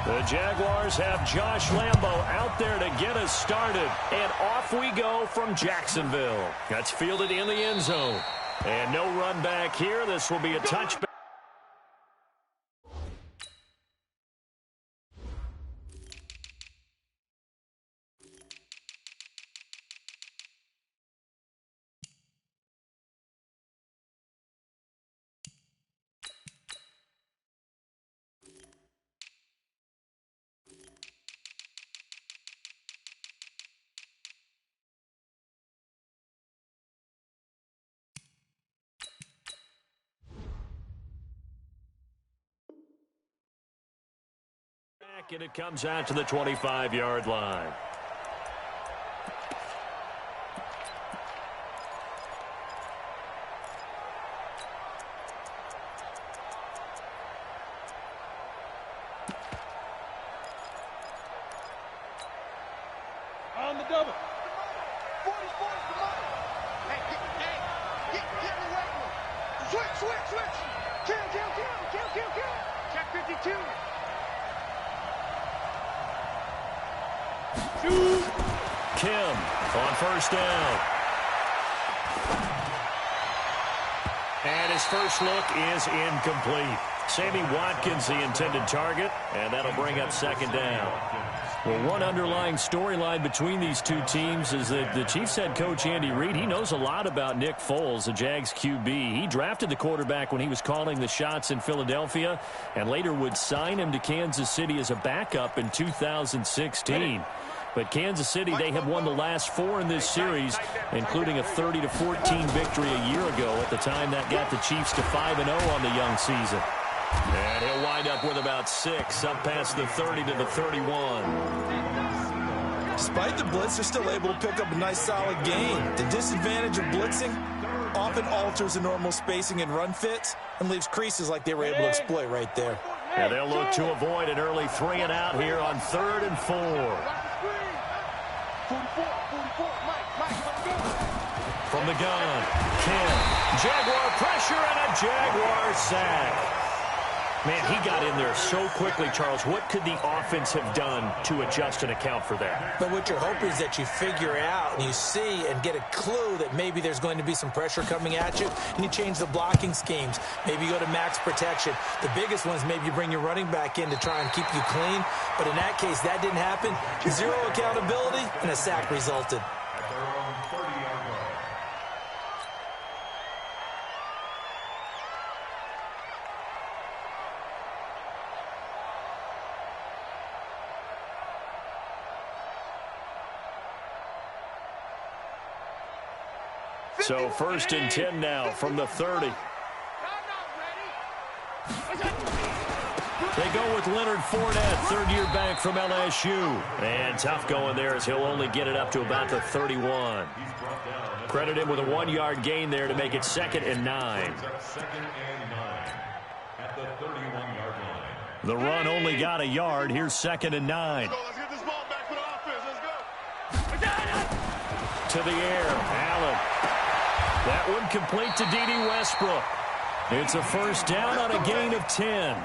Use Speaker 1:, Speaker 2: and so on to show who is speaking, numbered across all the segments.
Speaker 1: The Jaguars have Josh Lambo out there to get us started. And off we go from Jacksonville. That's fielded in the end zone. And no run back here. This will be a touchback. And it comes out to the 25-yard line.
Speaker 2: On the double.
Speaker 3: 44, come on. Hey, get in the right one. Switch. Kill. Check 52.
Speaker 1: Kim on first down. And his first look is incomplete. Sammy Watkins, the intended target, and that'll bring up second down. Well, one underlying storyline between these two teams is that the Chiefs head coach Andy Reid, he knows a lot about Nick Foles, the Jags QB. He drafted the quarterback when he was calling the shots in Philadelphia and later would sign him to Kansas City as a backup in 2016. But Kansas City, they have won the last 4 in this series, including a 30-14 victory a year ago. At the time, that got the Chiefs to 5-0 on the young season. And he'll wind up with about 6, up past the 30 to the 31.
Speaker 4: Despite the blitz, they're still able to pick up a nice, solid gain. The disadvantage of blitzing often alters the normal spacing and run fits and leaves creases like they were able to exploit right there.
Speaker 1: And they'll look to avoid an early 3 and out here on 3rd and 4. From the gun, Kim. Jaguar pressure and a Jaguar sack. Man, he got in there so quickly, Charles. What could the offense have done to adjust and account for that?
Speaker 5: But what you're hoping is that you figure out and you see and get a clue that maybe there's going to be some pressure coming at you, and you change the blocking schemes. Maybe you go to max protection. The biggest one is maybe you bring your running back in to try and keep you clean. But in that case, that didn't happen. 0 accountability, and a sack resulted.
Speaker 1: So 1st and 10 now from the 30. They go with Leonard Fournette, 3rd-year back from LSU. And tough going there as he'll only get it up to about the 31. Credit him with a 1-yard gain there to make it 2nd and 9. The run only got a yard. Here's 2nd and 9.
Speaker 2: Let's get this ball back for the offense. Let's go.
Speaker 1: To the air, Allen. That one complete to D.D. Westbrook. It's a first down on a gain of 10.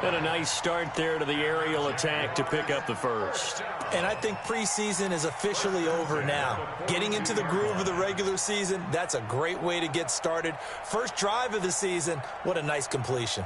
Speaker 1: And a nice start there to the aerial attack to pick up the first.
Speaker 5: And I think preseason is officially over now. Getting into the groove of the regular season, that's a great way to get started. First drive of the season, what a nice completion.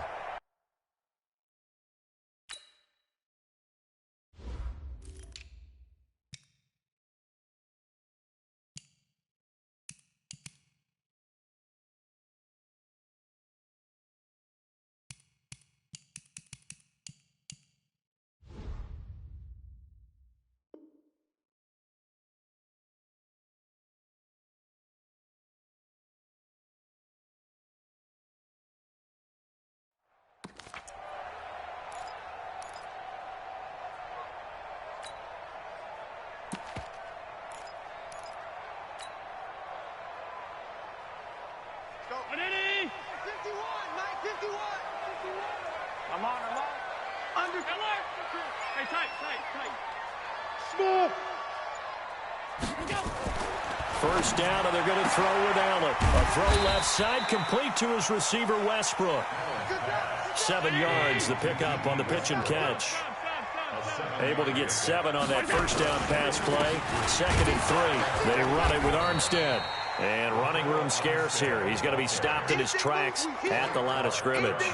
Speaker 2: I'm on. Under. Hey, tight. Small.
Speaker 1: First down, and they're going to throw with Allen. A throw left side, complete to his receiver, Westbrook. 7 yards, the pickup on the pitch and catch. Able to get 7 on that first down pass play. 2nd and 3. They run it with Armstead. And running room scarce here. He's going to be stopped in his tracks at the line of scrimmage.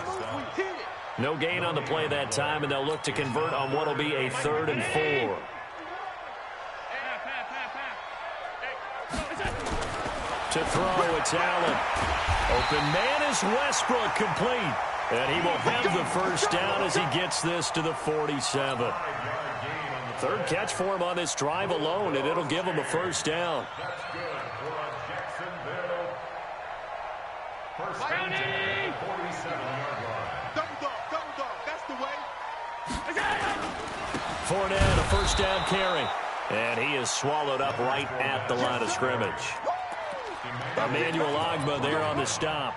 Speaker 1: No gain on the play that time, and they'll look to convert on what will be a 3rd and 4. To throw, it's Allen. Open man is Westbrook, complete. And he will have the first down as he gets this to the 47. 3rd catch for him on this drive alone, and it'll give him a first down. Fournette, a first down carry. And he is swallowed up right at the line of scrimmage. Emmanuel Ogbah there on the stop.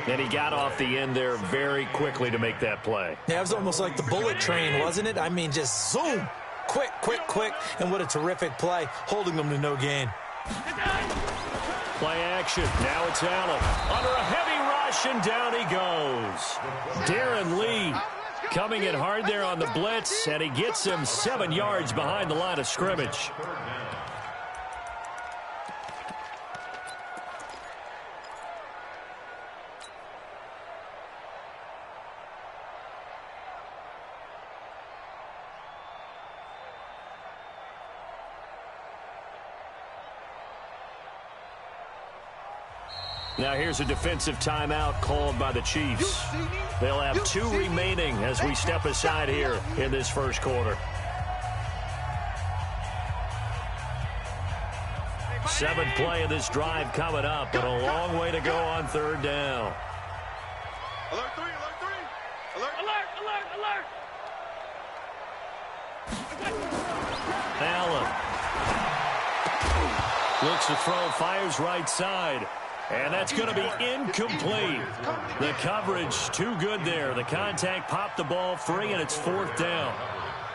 Speaker 1: And he got off the end there very quickly to make that play.
Speaker 5: Yeah, it was almost like the bullet train, wasn't it? I mean, just zoom. Quick, quick, quick. And what a terrific play, holding them to no gain.
Speaker 1: Play action. Now it's Allen. Under a heavy rush, and down he goes. Darren Lee coming in hard there on the blitz, and he gets him 7 yards behind the line of scrimmage. Now here's a defensive timeout called by the Chiefs. They'll have 2 remaining as we step aside here in this first quarter. 7th play of this drive coming up, but a long way to go on 3rd down.
Speaker 3: Alert 3, alert 3. Alert, alert, alert, alert.
Speaker 1: Allen. Looks to throw, fires right side. And that's going to be incomplete. The coverage too good there. The contact popped the ball free, and it's 4th down.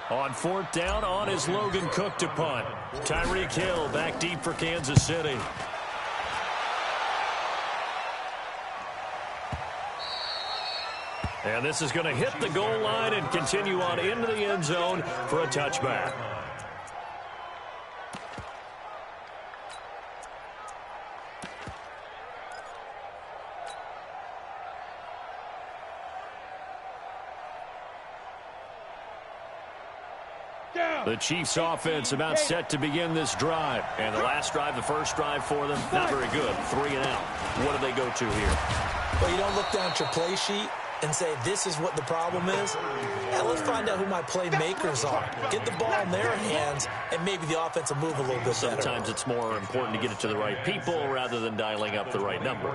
Speaker 1: On 4th down, on is Logan Cook to punt. Tyreek Hill back deep for Kansas City. And this is going to hit the goal line and continue on into the end zone for a touchback. The Chiefs offense about set to begin this drive. And the last drive, the first drive for them, not very good. 3 and out. What do they go to here?
Speaker 5: Well, you don't look down at your play sheet and say, this is what the problem is. Now, let's find out who my playmakers are. Get the ball in their hands, and maybe the offense will move a little bit better.
Speaker 1: Sometimes it's more important to get it to the right people rather than dialing up the right number.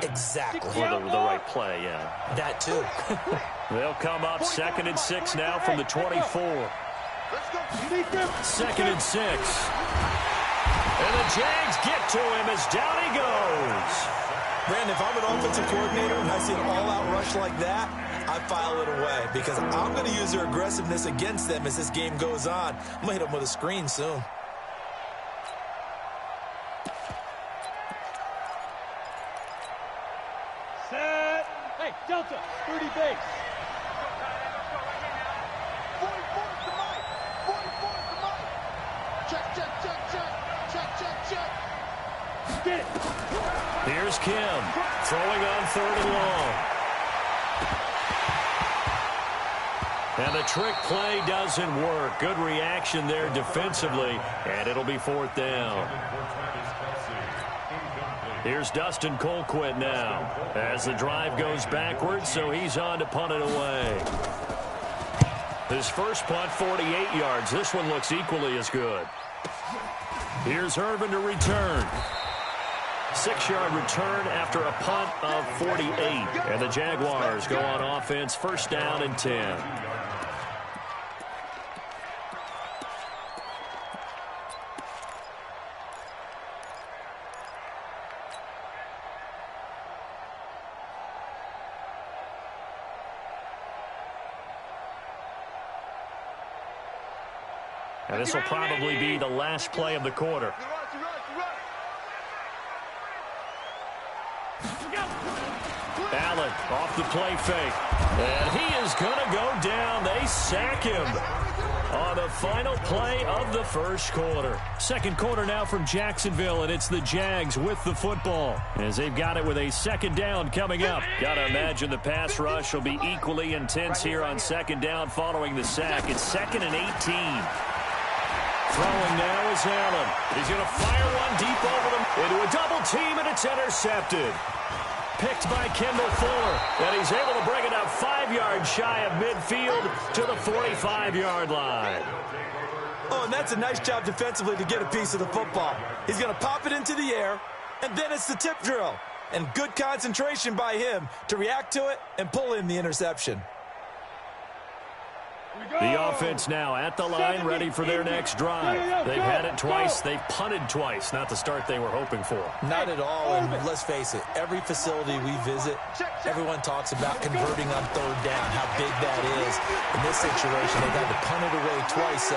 Speaker 5: Exactly.
Speaker 1: Or the right play, yeah.
Speaker 5: That too.
Speaker 1: They'll come up 2nd and 6 now from the 24. 2nd and 6. And the Jags get to him as down he goes.
Speaker 4: Brandon, if I'm an offensive coordinator and I see an all-out rush like that, I file it away because I'm going to use their aggressiveness against them as this game goes on. I'm going to hit them with a screen soon.
Speaker 2: Set. Hey, Delta, 30 base.
Speaker 3: 44 to Mike. 44 to Mike. Check, check, check, check. Check, check, check.
Speaker 2: Get it.
Speaker 1: Here's Kim throwing on 3rd and long. And the trick play doesn't work. Good reaction there defensively, and it'll be 4th down. Here's Dustin Colquitt now as the drive goes backwards, so he's on to punt it away. His first punt, 48 yards. This one looks equally as good. Here's Irvin to return. 6-yard return after a punt of 48. And the Jaguars go on offense, 1st down and 10. And this will probably be the last play of the quarter. Allen off the play fake. And he is going to go down. They sack him on the final play of the first quarter. Second quarter now from Jacksonville, and it's the Jags with the football as they've got it with a second down coming up. Got to imagine the pass rush will be equally intense here on second down following the sack. It's 2nd and 18. Throwing now is Allen. He's going to fire one deep over them into a double team, and it's intercepted. Picked by Kendall Fuller, and he's able to bring it up 5 yards shy of midfield to the 45-yard line.
Speaker 4: Oh, and that's a nice job defensively to get a piece of the football. He's going to pop it into the air, and then it's the tip drill. And good concentration by him to react to it and pull in the interception.
Speaker 1: The offense now at the line, ready for their next drive. They've had it twice. They've punted twice. Not the start they were hoping for.
Speaker 4: Not at all, and let's face it, every facility we visit, everyone talks about converting on third down, how big that is. In this situation, they've had to punt it away twice. So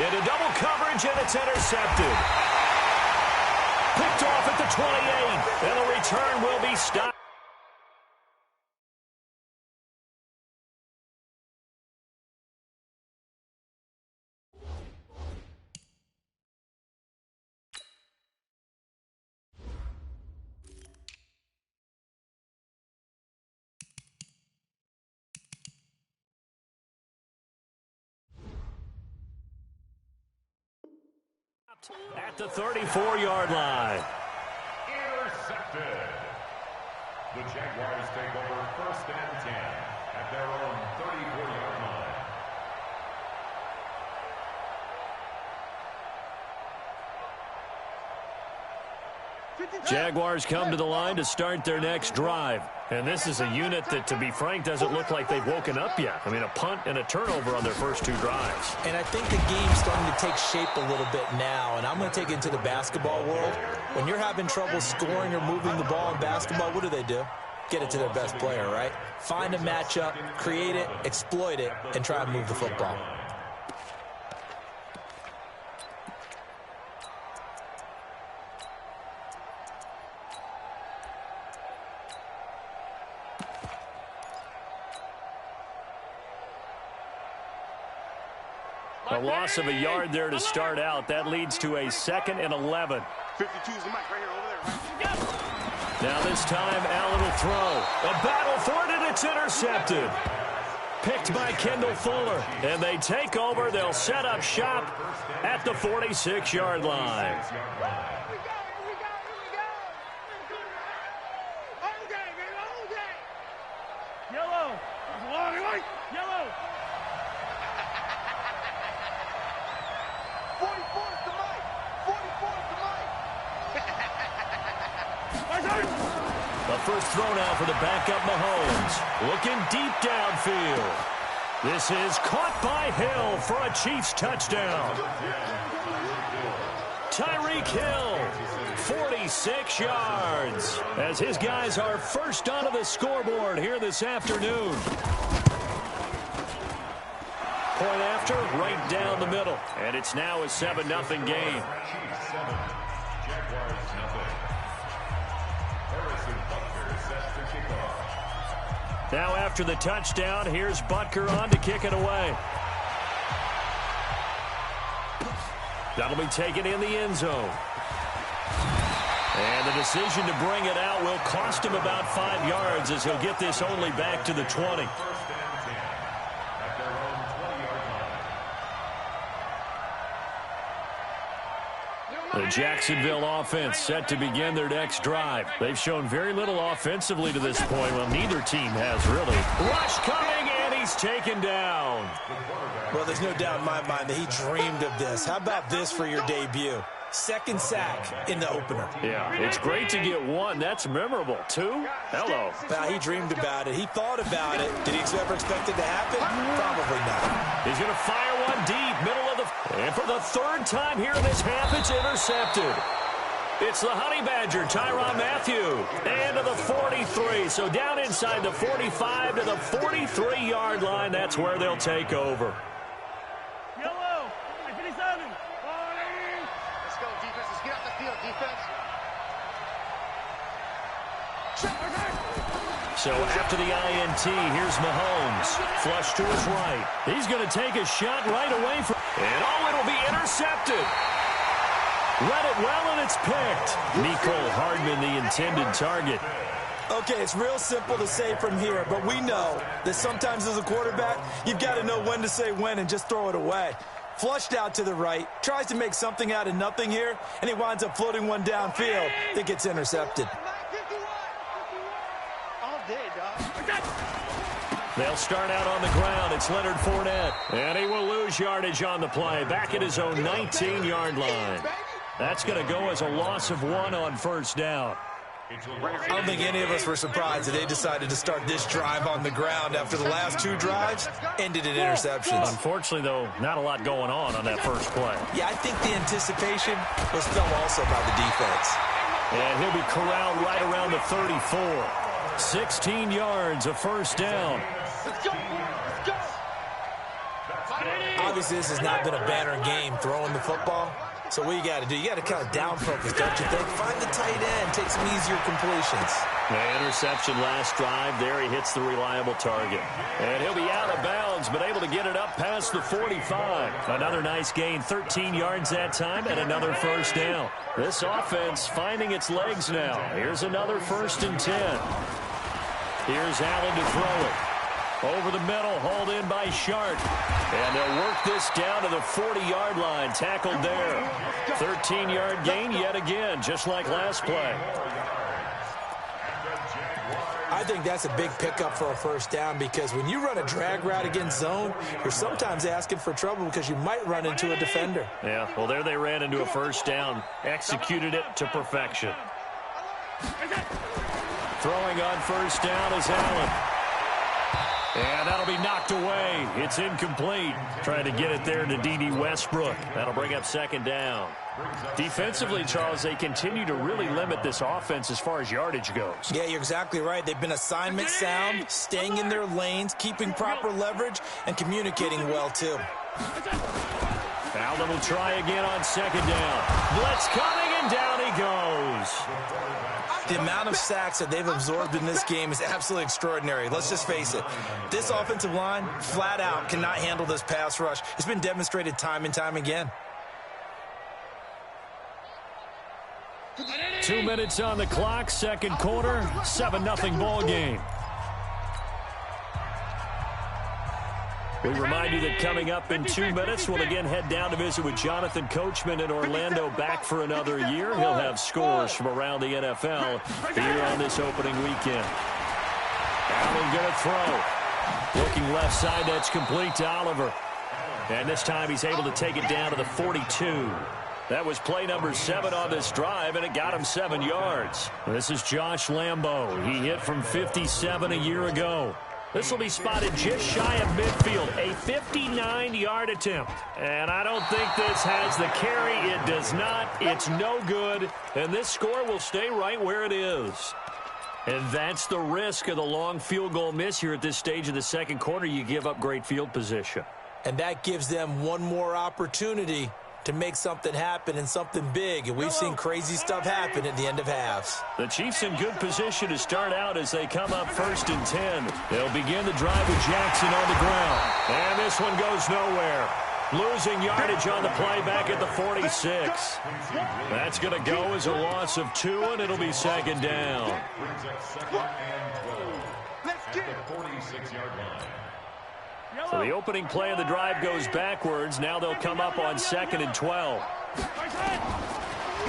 Speaker 1: into double coverage, and it's intercepted. Picked off at the 28, and the return will be stopped. At the 34-yard line.
Speaker 2: Intercepted. The Jaguars take over 1st and 10 at their own 34-yard line.
Speaker 1: Jaguars come to the line to start their next drive. And this is a unit that, to be frank, doesn't look like they've woken up yet. I mean, a punt and a turnover on their first 2 drives.
Speaker 5: And I think the game's starting to take shape a little bit now. And I'm going to take it into the basketball world. When you're having trouble scoring or moving the ball in basketball, what do? Get it to their best player, right? Find a matchup, create it, exploit it, and try to move the football.
Speaker 1: A loss of a yard there to start out. That leads to a 2nd and 11.
Speaker 3: 52's the mic right here over there.
Speaker 1: Now this time, Allen will throw. A battle for it, and it's intercepted. Picked by Kendall Fuller. And they take over. They'll set up shop at the 46-yard line.
Speaker 2: Yellow. Yellow.
Speaker 3: 44's the mic. 44's the mic.
Speaker 1: The first throw now for the backup Mahomes. Looking deep downfield. This is caught by Hill for a Chiefs touchdown. Tyreek Hill, 46 yards, as his guys are first onto the scoreboard here this afternoon. Point after, right down the middle. And it's now a 7-0 game.
Speaker 2: Chiefs 7, Jaguars 0. Harrison Butker sets the kickoff.
Speaker 1: Now after the touchdown, here's Butker on to kick it away. That'll be taken in the end zone. And the decision to bring it out will cost him about 5 yards as he'll get this only back to the 20. The Jacksonville offense set to begin their next drive. They've shown very little offensively to this point. Well, neither team has really. Rush coming, and he's taken down.
Speaker 5: Well, there's no doubt in my mind that he dreamed of this. How about this for your debut? 2nd sack in the opener.
Speaker 1: Yeah, it's great to get 1. That's memorable. 2? Hello.
Speaker 5: Well, he dreamed about it. He thought about it. Did he ever expect it to happen? Probably not.
Speaker 1: He's going to fire one deep, middle of the... And for the 3rd time here in this half, it's intercepted. It's the Honey Badger, Tyrann Mathieu. And to the 43. So down inside the 45 to the 43-yard line. That's where they'll take over.
Speaker 2: Yellow. 57.
Speaker 3: Let's go, defense. Let's get out the field, defense.
Speaker 1: So after the INT, here's Mahomes. Flush to his right. He's going to take a shot right away from... And it'll be intercepted. Read it well, and it's picked. Mecole Hardman, the intended target.
Speaker 4: Okay, it's real simple to say from here, but we know that sometimes as a quarterback, you've got to know when to say when and just throw it away. Flushed out to the right, tries to make something out of nothing here, and he winds up floating one downfield that gets intercepted.
Speaker 1: They'll start out on the ground. It's Leonard Fournette. And he will lose yardage on the play. Back at his own 19-yard line. That's going to go as a loss of 1 on first down.
Speaker 5: I don't think any of us were surprised that they decided to start this drive on the ground after the last 2 drives ended in interceptions.
Speaker 1: Unfortunately, though, not a lot going on that first play.
Speaker 5: Yeah, I think the anticipation was felt also by the defense.
Speaker 1: And he'll be corralled right around the 34. 16 yards, a first down.
Speaker 3: Let's go. Let's go.
Speaker 5: Obviously, this has not been a banner game throwing the football. So what you got to do, you got to kind of down focus, don't you think? Find the tight end, take some easier completions.
Speaker 1: The interception last drive. There he hits the reliable target. And he'll be out of bounds, but able to get it up past the 45. Another nice gain, 13 yards that time, and another first down. This offense finding its legs now. Here's another 1st and 10. Here's Allen to throw it. Over the middle, hauled in by Sharp. And they'll work this down to the 40-yard line. Tackled there. 13-yard gain yet again, just like last play.
Speaker 5: I think that's a big pickup for a first down because when you run a drag route against zone, you're sometimes asking for trouble because you might run into a defender.
Speaker 1: Yeah, well, there they ran into a first down. Executed it to perfection. Throwing on first down is Allen. And that'll be knocked away. It's incomplete. Trying to get it there to D.D. Westbrook. That'll bring up 2nd down. Defensively, Charles, they continue to really limit this offense as far as yardage goes.
Speaker 5: Yeah, you're exactly right. They've been assignment sound, staying in their lanes, keeping proper leverage, and communicating well, too.
Speaker 1: Allen will try again on 2nd down. Blitz coming, and down he goes.
Speaker 5: The amount of sacks that they've absorbed in this game is absolutely extraordinary. Let's just face it. This offensive line, flat out, cannot handle this pass rush. It's been demonstrated time and time again.
Speaker 1: 2 minutes on the clock, 2nd quarter, 7-0 ball game. We remind you that coming up in 2 minutes, we'll again head down to visit with Jonathan Coachman in Orlando, back for another year. He'll have scores from around the NFL here on this opening weekend. Allen going to throw. Looking left side, that's complete to Oliver. And this time he's able to take it down to the 42. That was play number 7 on this drive, and it got him 7 yards. This is Josh Lambo. He hit from 57 a year ago. This will be spotted just shy of midfield, a 59-yard attempt. And I don't think this has the carry. It does not. It's no good. And this score will stay right where it is. And that's the risk of the long field goal miss here at this stage of the 2nd quarter. You give up great field position.
Speaker 5: And that gives them one more opportunity to make something happen and something big. And we've seen crazy stuff happen at the end of halves.
Speaker 1: The Chiefs in good position to start out as they come up 1st and 10. They'll begin the drive with Jackson on the ground. And this one goes nowhere. Losing yardage on the play back at the 46. That's going to go as a loss of 2, and it'll be 2nd down. So the opening play of the drive goes backwards. Now they'll come up on 2nd and 12.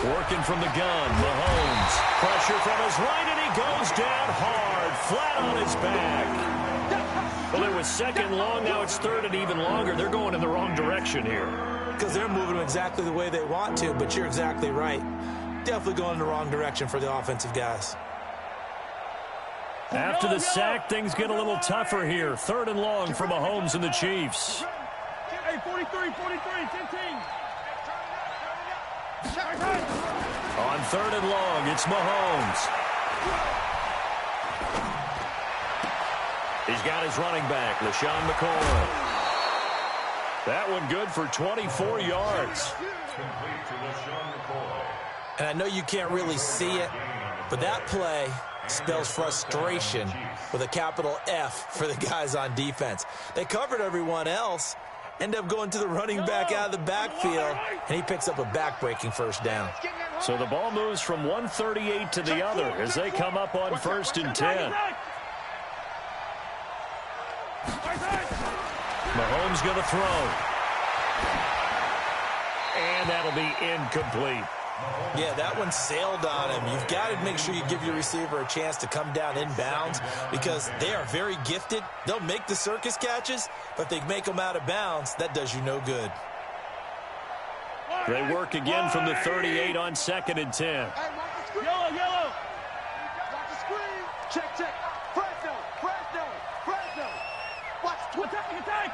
Speaker 1: Working from the gun, Mahomes. Pressure from his right, and he goes down hard, flat on his back. Well, it was 2nd long. Now it's 3rd and even longer. They're going in the wrong direction here.
Speaker 5: Because they're moving them exactly the way they want to, but you're exactly right. Definitely going in the wrong direction for the offensive guys.
Speaker 1: After the sack, things get a little tougher here. 3rd and long for Mahomes and the Chiefs.
Speaker 3: Hey, 43, 10 team.
Speaker 1: On 3rd and long, it's Mahomes. He's got his running back, LaShawn McCoy. That one good for 24 yards.
Speaker 5: And I know you can't really see it, but that play spells frustration with a capital F for the guys on defense. They covered everyone else, end up going to the running back out of the backfield, and he picks up a back-breaking first down.
Speaker 1: So the ball moves from 138 to the other as they come up on 1st and 10. Mahomes going to throw. And that'll be incomplete.
Speaker 5: Yeah, that one sailed on him. You've got to make sure you give your receiver a chance to come down inbounds because they are very gifted. They'll make the circus catches, but they make them out of bounds. That does you no good.
Speaker 1: They work again from the 38 on 2nd and 10.
Speaker 3: Yellow. Watch the screen. Check. Fresno. Watch. Attack.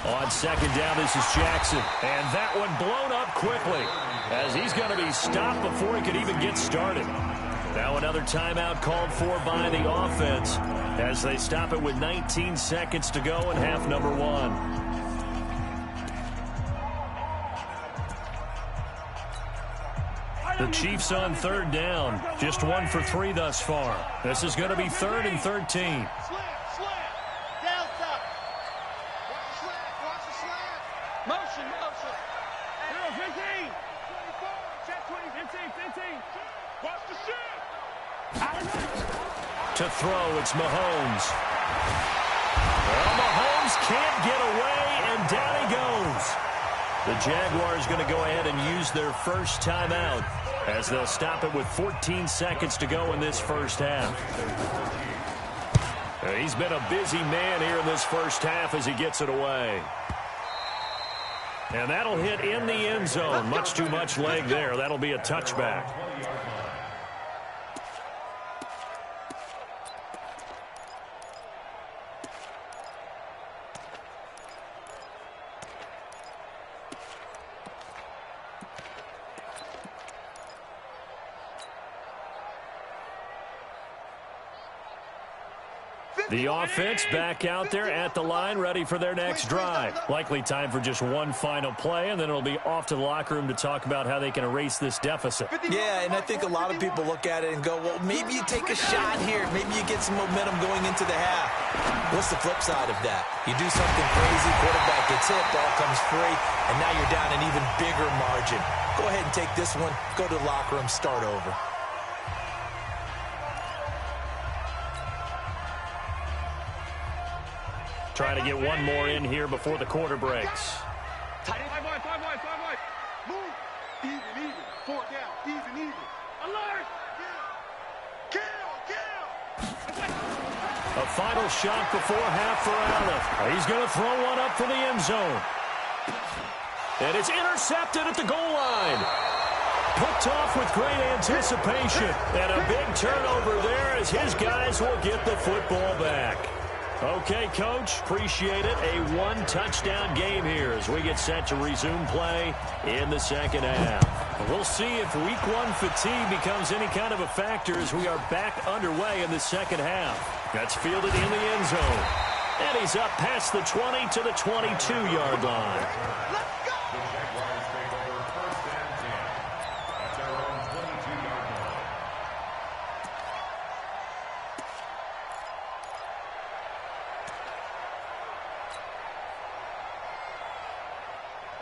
Speaker 1: On 2nd down, this is Jackson. And that one blown up quickly as he's going to be stopped before he could even get started. Now another timeout called for by the offense as they stop it with 19 seconds to go in half number 1. The Chiefs on 3rd down. Just 1 for 3 thus far. This is going to be 3rd and 13.
Speaker 3: Slant. Delta. Watch the slant. Motion. 15. 24. Check 15. Watch the shit.
Speaker 1: To throw, it's Mahomes. Well, Mahomes can't get away, and down he goes. The Jaguars going to go ahead and use their first timeout as they'll stop it with 14 seconds to go in this first half. He's been a busy man here in this first half as he gets it away. And that'll hit in the end zone. Much too much leg there. That'll be a touchback. The offense back out there at the line, ready for their next drive. Likely time for just one final play, and then it'll be off to the locker room to talk about how they can erase this deficit.
Speaker 5: Yeah, and I think a lot of people look at it and go, well, maybe you take a shot here. Maybe you get some momentum going into the half. What's the flip side of that? You do something crazy, quarterback gets hit, ball comes free, and now you're down an even bigger margin. Go ahead and take this one, go to the locker room, start over.
Speaker 1: Trying to get one more in here before the quarter breaks.
Speaker 3: Tight end. 5 wide. Move. Even. 4 down. Even. Alert. Kill.
Speaker 1: A final shot before half for Allen. He's going to throw one up for the end zone. And it's intercepted at the goal line. Picked off with great anticipation. And a big turnover there as his guys will get the football back. Okay, Coach, appreciate it. A one-touchdown game here as we get set to resume play in the second half. We'll see if week 1 fatigue becomes any kind of a factor as we are back underway in the second half. That's fielded in the end zone. And he's up past the 20 to the 22-yard line.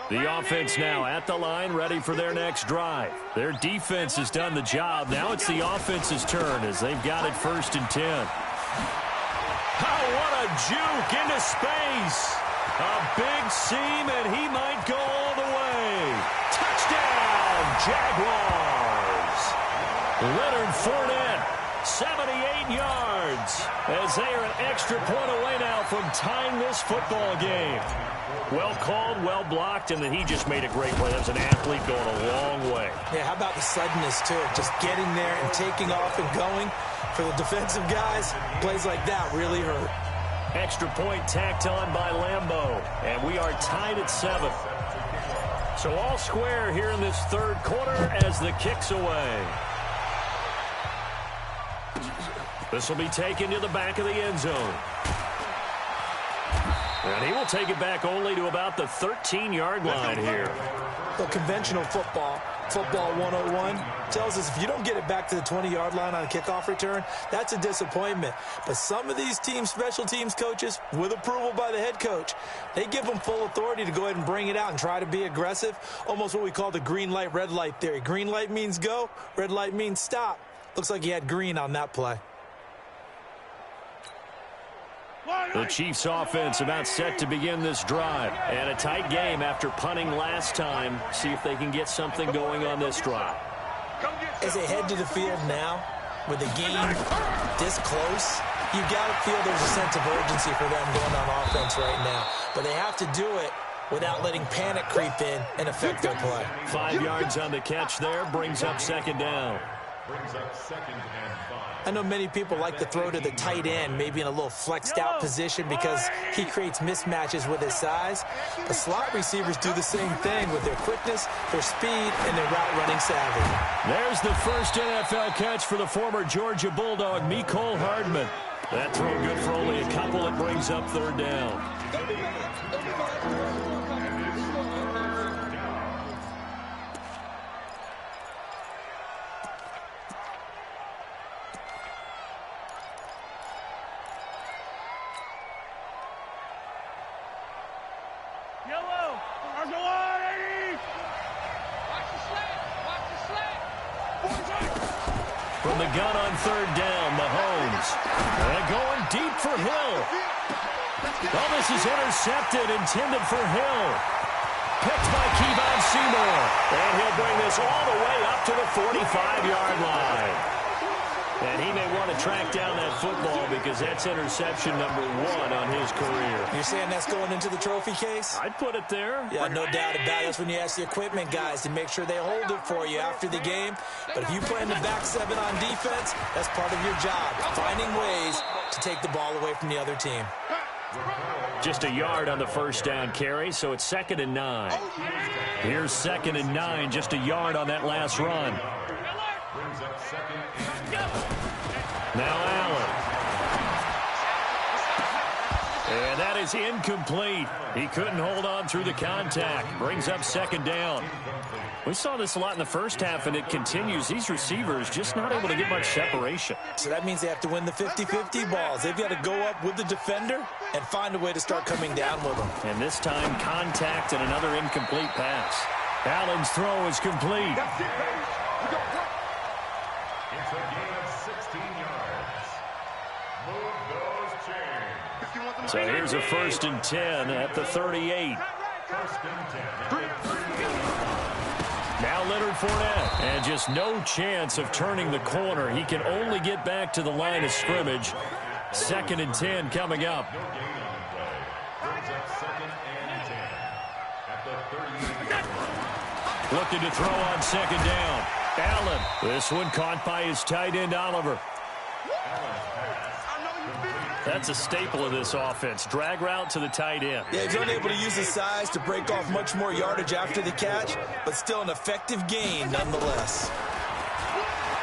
Speaker 1: The offense now at the line, ready for their next drive. Their defense has done the job. Now it's the offense's turn as they've got it 1st and 10. Oh, what a juke into space. A big seam, and he might go all the way. Touchdown, Jaguars. Leonard Fournette, 78 yards, as they are an extra point away now from tying this football game. Well called, well blocked, and then he just made a great play. That was an athlete going a long way.
Speaker 5: Yeah, how about the suddenness to it? Just getting there and taking off and going. For the defensive guys, plays like that really hurt.
Speaker 1: Extra point tacked on by Lambeau, and we are tied at 7. So all square here in this third quarter as the kick's away. This will be taken to the back of the end zone. And he will take it back only to about the 13-yard line here.
Speaker 5: The conventional football, Football 101 tells us if you don't get it back to the 20-yard line on a kickoff return, that's a disappointment. But some of these special teams coaches, with approval by the head coach, they give them full authority to go ahead and bring it out and try to be aggressive, almost what we call the green light, red light theory. Green light means go, red light means stop. Looks like he had green on that play.
Speaker 1: The Chiefs offense about set to begin this drive. And a tight game after punting last time. See if they can get something going on this drive.
Speaker 5: As they head to the field now, with the game this close, you got to feel there's a sense of urgency for them going on offense right now. But they have to do it without letting panic creep in and affect their play.
Speaker 1: 5 yards on the catch there, brings up second down.
Speaker 2: Brings up second and 5.
Speaker 5: I know many people like to throw to the tight end, maybe in a little flexed out position because he creates mismatches with his size. The slot receivers do the same thing with their quickness, their speed, and their route running savvy.
Speaker 1: There's the first NFL catch for the former Georgia Bulldog, Mecole Hardman. That throw good for only a couple. It brings up third down. From the gun on third down, Mahomes. Going deep for Hill. Oh, this is intercepted, intended for Hill. Picked by Kevon Seymour. And he'll bring this all the way up to the 45-yard line. And he may want to track down that football because that's interception number 1 on his career.
Speaker 5: You're saying that's going into the trophy case?
Speaker 1: I'd put it there.
Speaker 5: Yeah, no doubt about it. That's when you ask the equipment guys to make sure they hold it for you after the game. But if you play in the back 7 on defense, that's part of your job, finding ways to take the ball away from the other team.
Speaker 1: Just a yard on the first down carry, so it's 2nd and 9. Here's 2nd and 9, just a yard on that last run. Now Allen. And that is incomplete. He couldn't hold on through the contact. Brings up 2nd down. We saw this a lot in the first half, and it continues. These receivers just not able to get much separation.
Speaker 5: So that means they have to win the 50-50 balls. They've got to go up with the defender and find a way to start coming down with them.
Speaker 1: And this time, contact and another incomplete pass. Allen's throw is complete.
Speaker 2: It's a gain of 16 yards. Move those chains.
Speaker 1: So here's a 1st and 10 at the 38.
Speaker 2: 1st and 10.
Speaker 1: Now Leonard Fournette. And just no chance of turning the corner. He can only get back to the line of scrimmage. 2nd and 10 coming up.
Speaker 2: No gain on the play. Brings up 2nd and 10 at the 38.
Speaker 1: Looking to throw on 2nd down. Allen. This one caught by his tight end, Oliver. That's a staple of this offense. Drag route to the tight end.
Speaker 5: Yeah, he's unable to use his size to break off much more yardage after the catch, but still an effective gain nonetheless.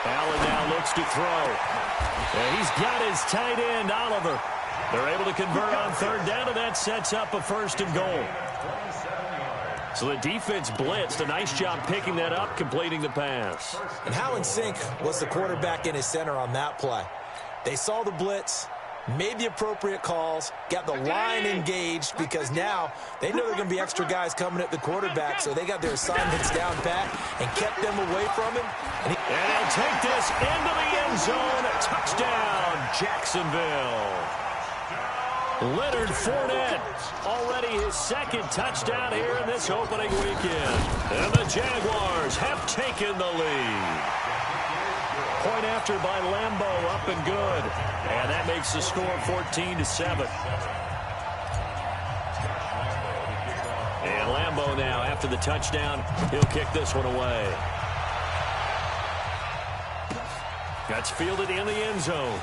Speaker 1: Allen now looks to throw. And he's got his tight end, Oliver. They're able to convert on 3rd down, and that sets up a 1st and goal. So the defense blitzed. A nice job picking that up, completing the pass.
Speaker 5: And how in sync was the quarterback in his center on that play? They saw the blitz, made the appropriate calls, got the line engaged because now they know there are going to be extra guys coming at the quarterback, so they got their assignments down pat and kept them away from him.
Speaker 1: And he'll take this into the end zone. Touchdown, Jacksonville. Leonard Fournette, already his 2nd touchdown here in this opening weekend. And the Jaguars have taken the lead. Point after by Lambeau, up and good. And that makes the score 14-7. And Lambeau now, after the touchdown, he'll kick this one away. That's fielded in the end zone.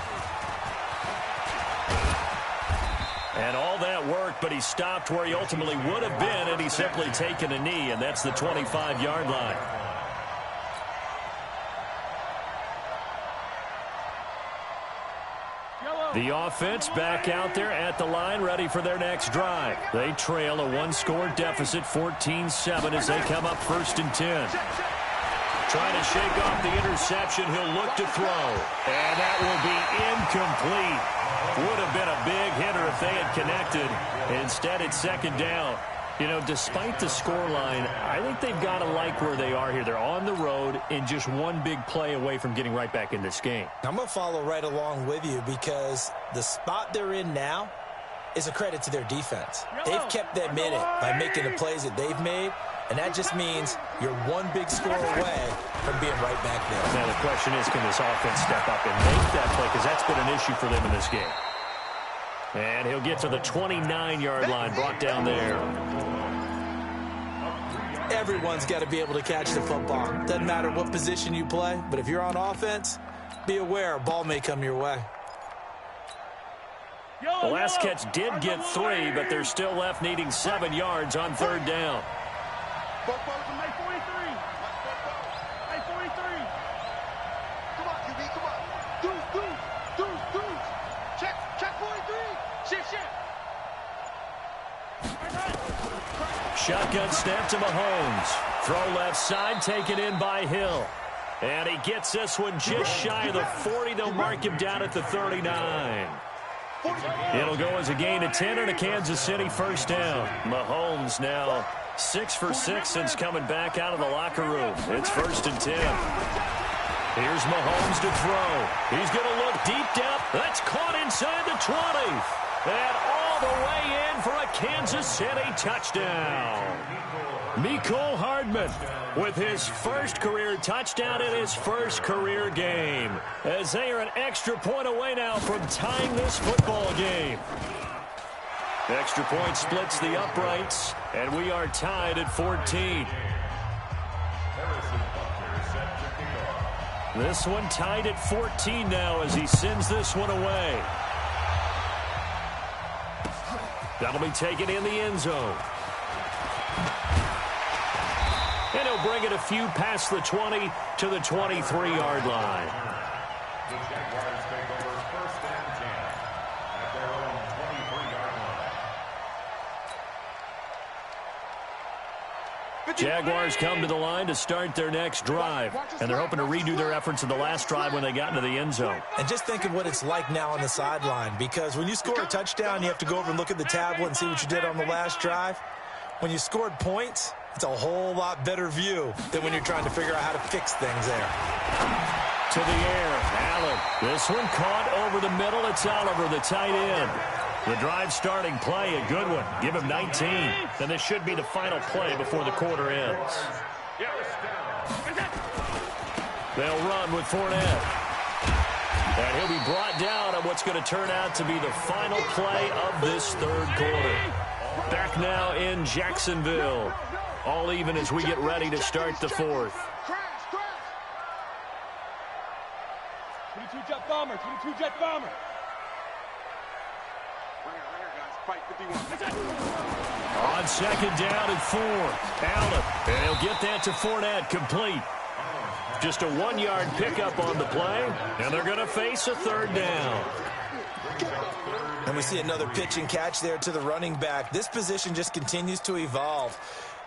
Speaker 1: And all that worked, but he stopped where he ultimately would have been, and he's simply taken a knee, and that's the 25-yard line. The offense back out there at the line, ready for their next drive. They trail a 1-score deficit, 14-7, as they come up 1st and 10. Trying to shake off the interception. He'll look to throw. And that will be incomplete. Would have been a big hitter if they had connected. Instead, it's second down. You know, despite the scoreline, I think they've got to like where they are here. They're on the road and just one big play away from getting right back in this game.
Speaker 5: I'm going to follow right along with you because the spot they're in now is a credit to their defense. They've kept them in it by making the plays that they've made, and that just means you're one big score away from being right back there.
Speaker 1: Now the question is, can this offense step up and make that play? Because that's been an issue for them in this game. And he'll get to the 29-yard line, brought down there.
Speaker 5: Everyone's got to be able to catch the football. Doesn't matter what position you play, but if you're on offense, be aware a ball may come your way.
Speaker 1: The last catch did get 3, but they're still left needing 7 yards on third down.
Speaker 3: Come on, QB, come on. Deuce. Check 43. Shit.
Speaker 1: Shotgun snap to Mahomes. Throw left side, taken in by Hill. And he gets this one just shy of the 40. They'll mark him down at the 39. It'll go as a gain of 10 and a Kansas City first down. Mahomes now 6 for 6 since coming back out of the locker room. It's 1st and 10. Here's Mahomes to throw. He's going to look deep down. That's caught inside the 20. And all the way in for a Kansas City touchdown. Mecole Hardman with his first career touchdown in his first career game, as they are an extra point away now from tying this football game. Extra point splits the uprights, and we are tied at 14. This one tied at 14 now as he sends this one away. That'll be taken in the end zone. And he'll bring it a few past the 20 to the 23-yard line.
Speaker 2: The Jaguars take over 1st and 10 at their own 23-yard line.
Speaker 1: Jaguars come to the line to start their next drive, and they're hoping to redo their efforts in the last drive when they got into the end zone.
Speaker 5: And just think of what it's like now on the sideline, because when you score a touchdown, you have to go over and look at the tablet and see what you did on the last drive. When you scored points, it's a whole lot better view than when you're trying to figure out how to fix things there.
Speaker 1: To the air, Allen. This one caught over the middle. It's Oliver, the tight end. The drive starting play, a good one. Give him 19. And this should be the final play before the quarter ends. They'll run with Fournette. And he'll be brought down on what's going to turn out to be the final play of this third quarter. Back now in Jacksonville. All even as we get ready to start the fourth.
Speaker 6: 22 jet bomber.
Speaker 1: On second down and 4. Allen. And he'll get that to Fournette, complete. Just a 1-yard pickup on the play, and they're going to face a third down.
Speaker 5: And we see another pitch and catch there to the running back. This position just continues to evolve.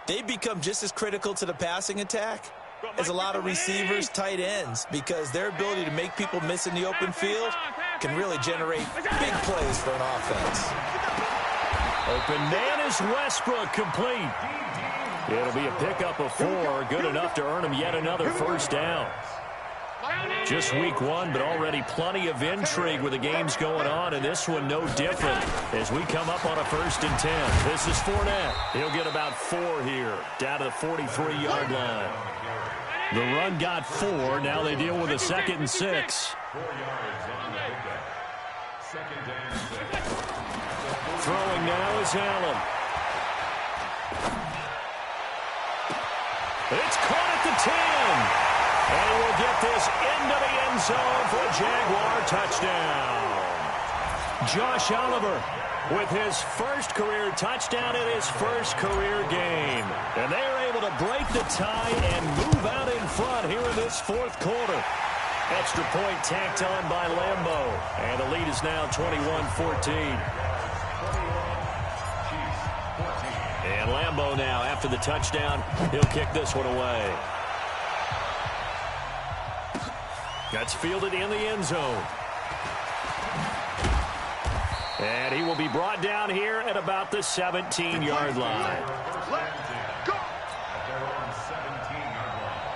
Speaker 5: They become just as critical to the passing attack as a lot of receivers, tight ends, because their ability to make people miss in the open field can really generate big plays for an offense.
Speaker 1: Open man is Westbrook, complete. It'll be a pickup of 4, good enough to earn him yet another first down. Just week 1, but already plenty of intrigue with the games going on, and this one no different as we come up on a 1st and 10. This is Fournette. He'll get about 4 here, down to the 43-yard line. The run got 4. Now they deal with a 2nd and 6.
Speaker 2: 4 yards on the pickup. 2nd and 6.
Speaker 1: Throwing now is Allen. It's caught at the 10. And he will get this into the end zone for a Jaguar touchdown. Josh Oliver with his first career touchdown in his first career game. And they are able to break the tie and move out in front here in this fourth quarter. Extra point tacked on by Lambo. And the lead is now 21-14. And Lambo now, after the touchdown, he'll kick this one away. That's fielded in the end zone. And he will be brought down here at about the 17-yard line.
Speaker 3: Let's go.
Speaker 2: At their own 17-yard line.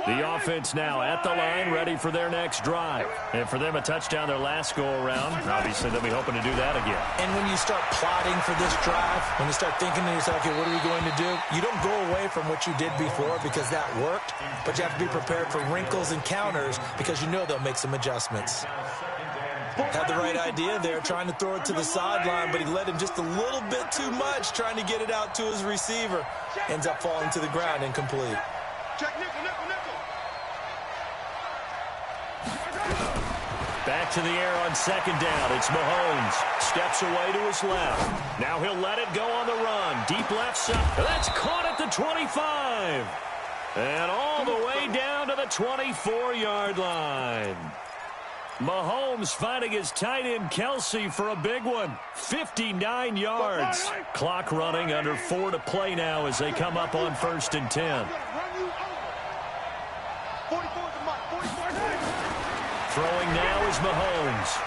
Speaker 1: The offense now at the line, ready for their next drive. And for them, a touchdown their last go-around. Obviously, they'll be hoping to do that again.
Speaker 5: And when you start plotting for this drive, when you start thinking to yourself, okay, what are we going to do? You don't go away from what you did before because that worked, but you have to be prepared for wrinkles and counters because you know they'll make some adjustments. Had the right idea there, trying to throw it to the sideline, but he led him just a little bit too much, trying to get it out to his receiver. Ends up falling to the ground, incomplete.
Speaker 3: Check nickel, nickel, nickel.
Speaker 1: Back to the air on second down. It's Mahomes. Steps away to his left. Now he'll let it go on the run. Deep left side. That's caught at the 25. And all the way down to the 24-yard line. Mahomes finding his tight end Kelsey for a big one. 59 yards. Clock running, under 4 to play now as they come up on 1st and 10.
Speaker 3: 44 to Mike, 44.
Speaker 1: Throwing now is Mahomes.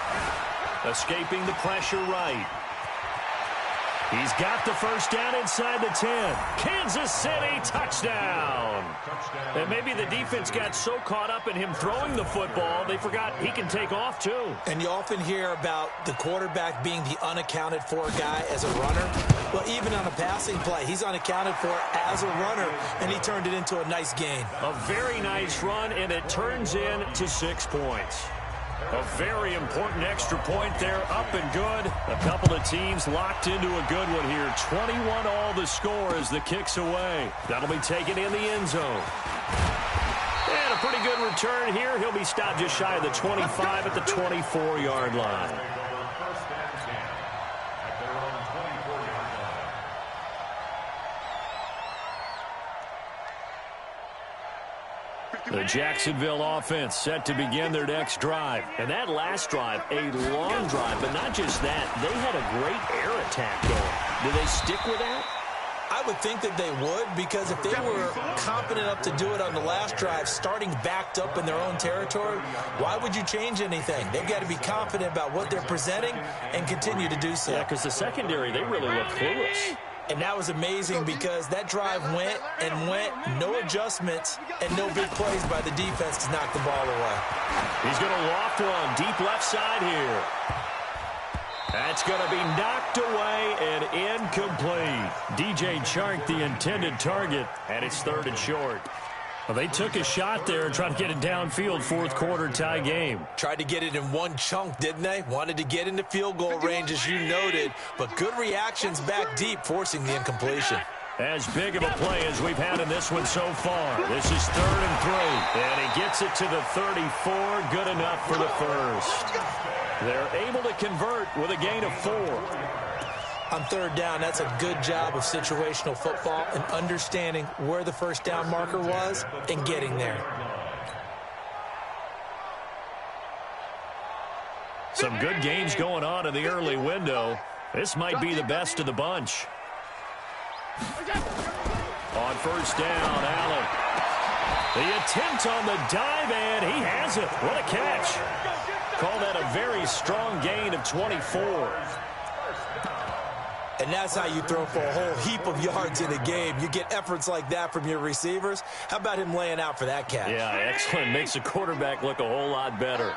Speaker 1: Escaping the pressure right. He's got the first down inside the 10. Kansas City touchdown. And maybe the defense got so caught up in him throwing the football, they forgot he can take off too.
Speaker 5: And you often hear about the quarterback being the unaccounted for guy as a runner. Well, even on a passing play, he's unaccounted for as a runner, and he turned it into a nice gain.
Speaker 1: A very nice run, and it turns into 6 points. A very important extra point there, up and good. A couple of teams locked into a good one here. 21 all the score as the kick's away. That'll be taken in the end zone. And a pretty good return here. He'll be stopped just shy of the 25 at the 24-yard line. The Jacksonville offense set to begin their next drive. And that last drive, a long drive, but not just that. They had a great air attack going. Do they stick with that?
Speaker 5: I would think that they would, because if they were confident enough to do it on the last drive, starting backed up in their own territory, why would you change anything? They've got to be confident about what they're presenting and continue to do so.
Speaker 1: Yeah, because the secondary, they really look clueless.
Speaker 5: And that was amazing because that drive went and went, no adjustments, and no big plays by the defense to knock the ball away.
Speaker 1: He's going to loft one, deep left side here. That's going to be knocked away and incomplete. DJ Chark, the intended target, and it's 3rd and short. Well, they took a shot there and tried to get it downfield, 4th quarter tie game.
Speaker 5: Tried to get it in one chunk, didn't they? Wanted to get into field goal range, as you noted, but good reactions back deep, forcing the incompletion.
Speaker 1: As big of a play as we've had in this one so far. This is 3rd and 3, and he gets it to the 34. Good enough for the first. They're able to convert with a gain of 4.
Speaker 5: On 3rd down, that's a good job of situational football and understanding where the first down marker was and getting there.
Speaker 1: Some good games going on in the early window. This might be the best of the bunch. On 1st down, Allen. The attempt on the dive, and he has it. What a catch. Call that a very strong gain of 24.
Speaker 5: And that's how you throw for a whole heap of yards in a game. You get efforts like that from your receivers. How about him laying out for that catch?
Speaker 1: Yeah, excellent. Makes the quarterback look a whole lot better.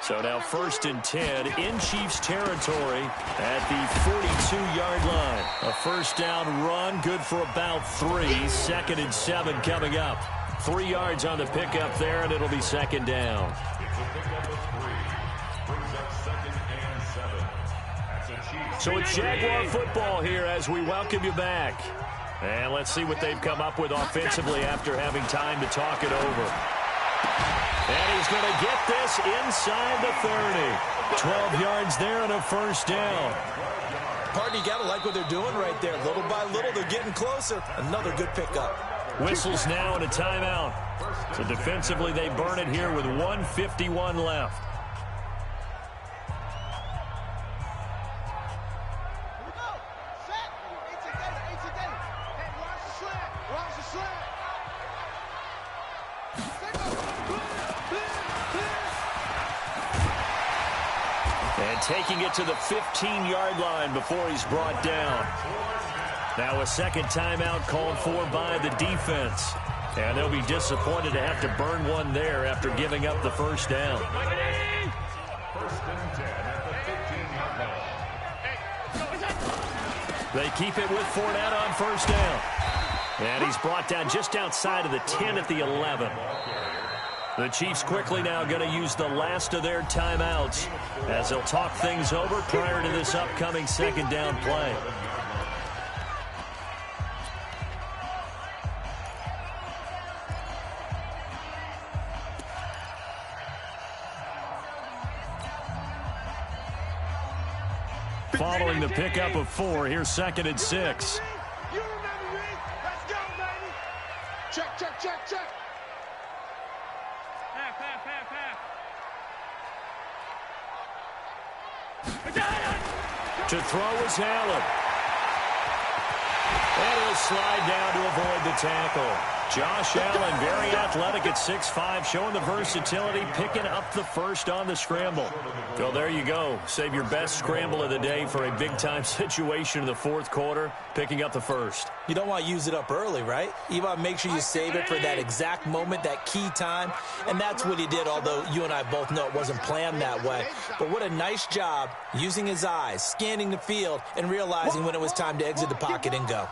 Speaker 1: So now 1st and 10 in Chiefs territory at the 42-yard line. A first down run, good for about 3. 2nd and 7 coming up. 3 yards on the pickup there, and it'll be 2nd down. So it's Jaguar football here as we welcome you back. And let's see what they've come up with offensively after having time to talk it over. And he's going to get this inside the 30. 12 yards there and a first down.
Speaker 5: Pardon, you got to like what they're doing right there. Little by little, they're getting closer. Another good pickup.
Speaker 1: Whistles now and a timeout. So defensively, they burn it here with 1:51 left. And taking it to the 15-yard line before he's brought down. Now a second timeout called for by the defense. And they'll be disappointed to have to burn one there after giving up the first down.
Speaker 2: First and 10 at the 15-yard line.
Speaker 1: They keep it with Fournette on first down. And he's brought down just outside of the 10 at the 11. The Chiefs quickly now going to use the last of their timeouts as they'll talk things over prior to this upcoming second down play. Following the pickup of 4, here's 2nd and 6.
Speaker 3: You remember me? Let's go, baby. Check, check, check, check.
Speaker 6: Half.
Speaker 1: To throw is Allen. And he'll slide down to avoid the tackle. Josh Allen, very athletic at 6'5", showing the versatility, picking up the first on the scramble. Well, there you go. Save your best scramble of the day for a big-time situation in the fourth quarter, picking up the first.
Speaker 5: You don't want to use it up early, right? You want to make sure you save it for that exact moment, that key time, and that's what he did, although you and I both know it wasn't planned that way. But what a nice job using his eyes, scanning the field, and realizing when it was time to exit the pocket and go.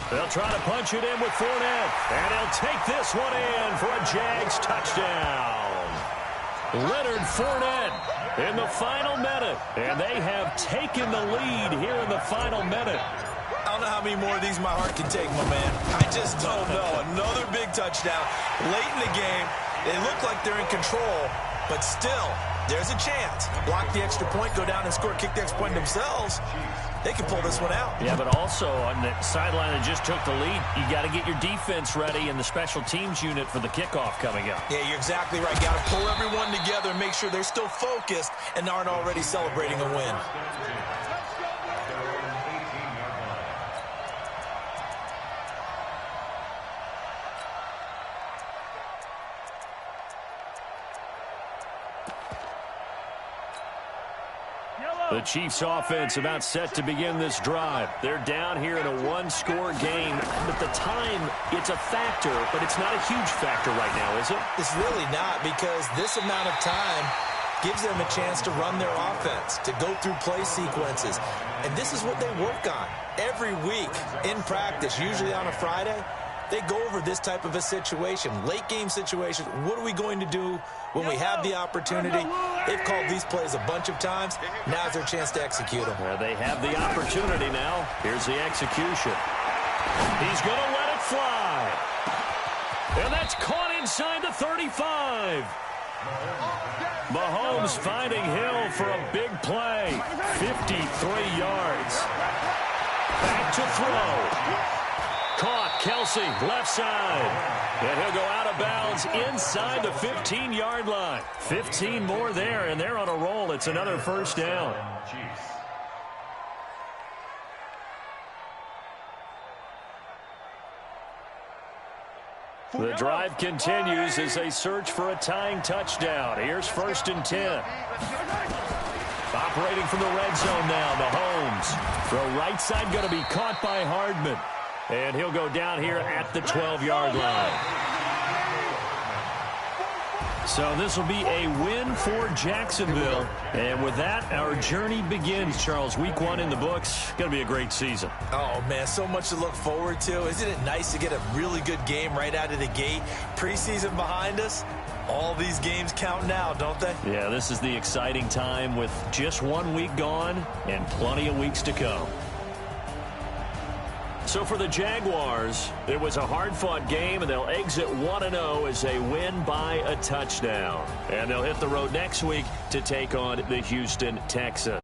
Speaker 1: They'll try to punch it in with Fournette, and he'll take this one in for a Jags touchdown. Leonard Fournette in the final minute, and they have taken the lead here in the final minute.
Speaker 4: I don't know how many more of these my heart can take, my man. I just don't know. Another big touchdown. Late in the game, they look like they're in control, but still, there's a chance. Block the extra point, go down and score, kick the extra point themselves. They can pull this one out.
Speaker 1: Yeah, but also on the sideline that just took the lead, you got to get your defense ready and the special teams unit for the kickoff coming up.
Speaker 4: Yeah, you're exactly right. Got to pull everyone together and make sure they're still focused and aren't already celebrating a win.
Speaker 1: The Chiefs offense about set to begin this drive. They're down here in a one-score game. But the time, it's a factor, but it's not a huge factor right now, is it?
Speaker 5: It's really not, because this amount of time gives them a chance to run their offense, to go through play sequences. And this is what they work on every week in practice, usually on a Friday. They go over this type of a situation, late game situation. What are we going to do when we have the opportunity? They've called these plays a bunch of times. Now's their chance to execute them.
Speaker 1: They have the opportunity now. Here's the execution. He's going to let it fly. And that's caught inside the 35. Mahomes finding Hill for a big play. 53 yards. Back to throw. Caught, Kelsey, left side. And he'll go out of bounds inside the 15-yard line. 15 more there, and they're on a roll. It's another first down. The drive continues as they search for a tying touchdown. Here's 1st and 10. Operating from the red zone now, Mahomes. Throw right side going to be caught by Hardman. And he'll go down here at the 12-yard line. So this will be a win for Jacksonville. And with that, our journey begins, Charles. Week 1 in the books. Going to be a great season.
Speaker 5: Oh, man, so much to look forward to. Isn't it nice to get a really good game right out of the gate? Preseason behind us. All these games count now, don't they?
Speaker 1: Yeah, this is the exciting time with just 1 week gone and plenty of weeks to come. So for the Jaguars, it was a hard-fought game, and they'll exit 1-0 as they win by a touchdown. And they'll hit the road next week to take on the Houston Texans.